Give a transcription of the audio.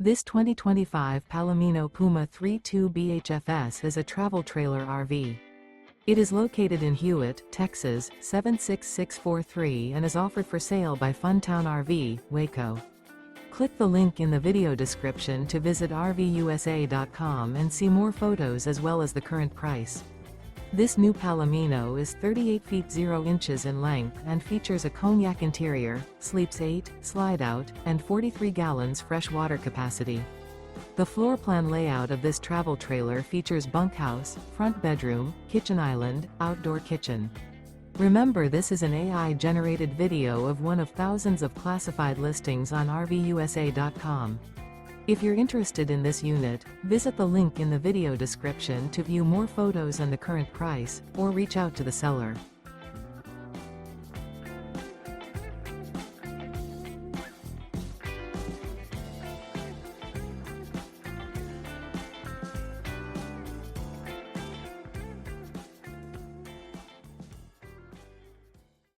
This 2025 Palomino Puma 3.2 BHFS is a travel trailer RV. It is located in Hewitt, Texas, 76643 and is offered for sale by Funtown RV, Waco. Click the link in the video description to visit RVUSA.com and see more photos as well as the current price. This new Palomino is 38 feet 0 inches in length and features a COGNAC interior, sleeps 8, slide-out, and 43 gallons fresh water capacity. The floor plan layout of this travel trailer features bunkhouse, front bedroom, kitchen island, outdoor kitchen. Remember, this is an AI-generated video of one of thousands of classified listings on RVUSA.com. If you're interested in this unit, visit the link in the video description to view more photos and the current price, or reach out to the seller.